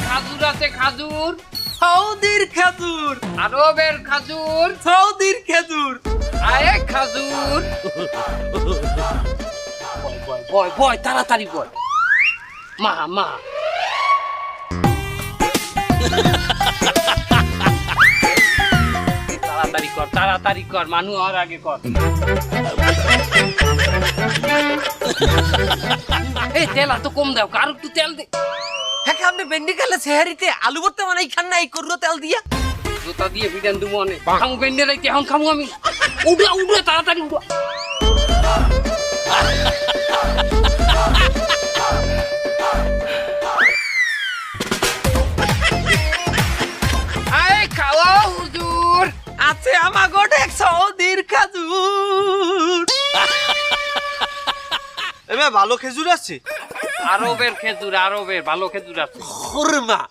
খাজুর আছে খাজুর, সৌদির খেজুর, আরবের খাজুর, সৌদির খেজুর। আয়ে খাজুর। বয় বয় তাড়াতাড়ি বয়। মা মা তাড়াতাড়ি কর মানু আর আগে কর। এই তেল এত কম দাও, কার একটু তেল দে। হ্যাঁ আপনি বেন্ডি গেলে সেহারিতে আলু ভর্তা বানাই খান না এই করলো তেল দিয়া? জুতা দিয়ে বিধান দেবো অনেক খামু বেন্ডে রাইতে এখন খামু আমি। উঠে উঠে তাড়াতাড়ি উঠো। আয় খাওয়া হুজুর। আছে আমাগো এক সৌদির খেজুর। এমে ভালো খেজুর আছে? আরবের খেজুর, আরবের ভালো খেজুর আছে। খুরমা।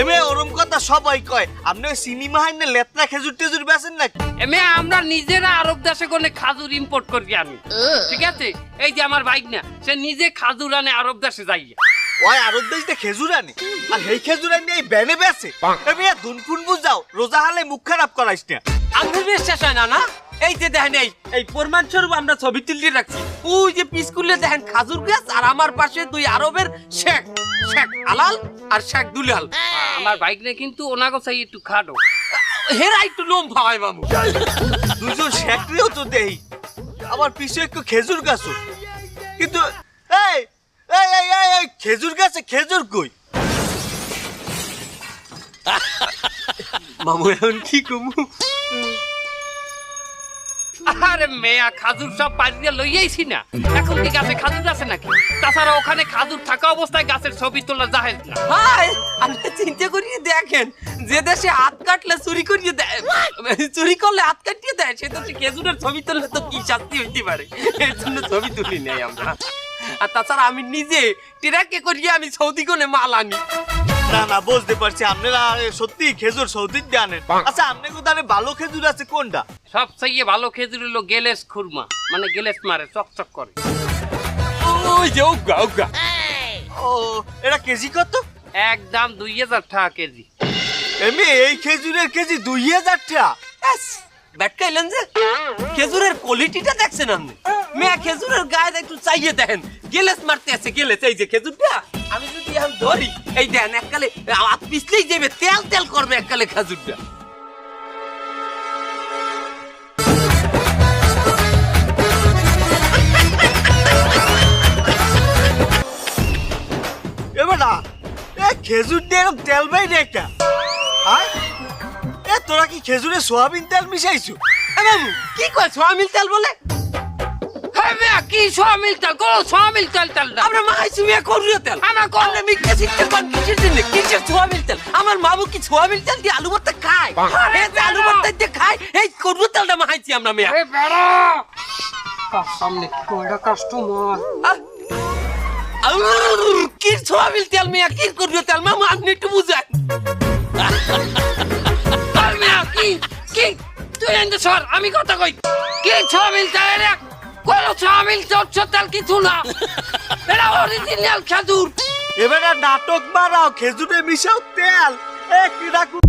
এমে ওরম কথা সবাই কয়, আপনি ওই সিনেমা হাইনে লেত্রা খেজুর টেজুর বেচেন নাকি? এমে আমরা নিজেরা আরব দেশে কোনে খাজুর ইম্পোর্ট করি আমি, ঠিক আছে? এই যে আমার বাইক না, সে নিজে খাজুর আনে আরব দেশে যাইয়া। ওই আরব দেশে খেজুর আনে আর এই খেজুর আনে এই ব্যানে বেচে। এমে দুনফুন বুঝাও, রোজা হালে মুখ খারাপ করাইস না। আঙ্গুর বিশ্বাস হয় না না? এই যে দেখেন এই প্রমাণ স্বরূপ আমরা ছবি তুলে রাখছি। ওই যে পিসকুলে দেখেন খাজুর গাছ আর আমার পাশে দুই আরবের শেখ, শেখ আলাল আর শেখ দুলাল। আমার বাইক না কিন্তু ওনাকে চাই একটু খাটো। হেরা একটু লোম ভাই মামু। দুজন শেখরিও তো দেই, আবার পিছে একটু খেজুর গাছও। কিন্তু এই এই এই এই এই খেজুর গাছে খেজুর কই? মামু এখন কি কমু? আরে মেয়া খাজুর সব পাড়িয়ে লইয়াইছি না, এখন কি গাছে খাজুর আছে নাকি? তাছাড়া ওখানে খাজুর থাকা অবস্থায় গাছের ছবি তোলা জাহেজ না। ভাই আপনি চিন্তা করিয়ে দেখেন, যে দেশে হাত কাটলে চুরি করিয়ে দেয়, চুরি করলে হাত কাটিয়ে দেয়, সে দেশে খেজুরের ছবি তুললে তো কি শাস্তি হইতে পারে। এর জন্য ছবি তুলি নেই আমরা। আর তাছাড়া আমি নিজে ট্রাকে করিয়ে আমি সৌদি কোনে মাল আনি। না না বুঝতে পারছি, আপনারা সত্যি খেজুর সৌদির জানেন। আচ্ছা আপনি কোথায় ভালো খেজুর আছে কোনটা? সব চাইয়ে ভালো খেজুর হলো গেলেস খুরমা, মানে গেলেস মারে চকচক করে। ওই যে উগা উগা। ও এটা কেজি কত? একদম 2000 টাকা কেজি। এমনি এই খেজুরের কেজি 2000 টাকা? ব্যাটকাইলেন যে খেজুরের কোয়ালিটিটা দেখছেন আপনি? মেয়া খেজুরের গায়ে একটু চাইয়ে দেখেন, গেলেস মারতে আছে গেলেস। এই যে খেজুরটা আমি যদি এখন ধরি, এই দেখেন এককালে হাত পিছলেই যাবে, তেল তেল করবে এককালে খেজুরটা। এবার না খেজুর দিয়ে এরকম তেল বাই রেখা। তোরা কি খেজুরে সোয়াবিন তেল মিশাইছো? কি কয় সোয়াবিন তেল বলে? হ্যাঁ মেয়া কি সোয়াবিন তেল? কোন সোয়াবিন তেল তেল না, আমরা মাইছি মেয়া করুও তেল। আমরা কোন মিক্কা শিখতে পান কিসের জন্য? কিসের সোয়াবিন তেল? আমার মাবু কি সোয়াবিন তেল দিয়ে আলু ভর্তা খায়? এই যে আলু ভর্তা দিয়ে খায়, এই করুও তেলটা মাইছি আমরা মেয়া। আরে বেড়া তার সামনে কয়টা কাস্টমার। কি সোয়াবিন তেল মেয়া, কি করুও তেল? মামু আপনি একটু বুঝান। আর মেয়া কি কি তুই এন্ড সর, আমি কথা কই। কি সোয়াবিন তেল রে? কোন সোয়াবিন তেল কিছু না, এটা অরিজিনাল খেজুর। এবার নাটক মারাও, খেজুরে মিশাও তেল। কি রাখুন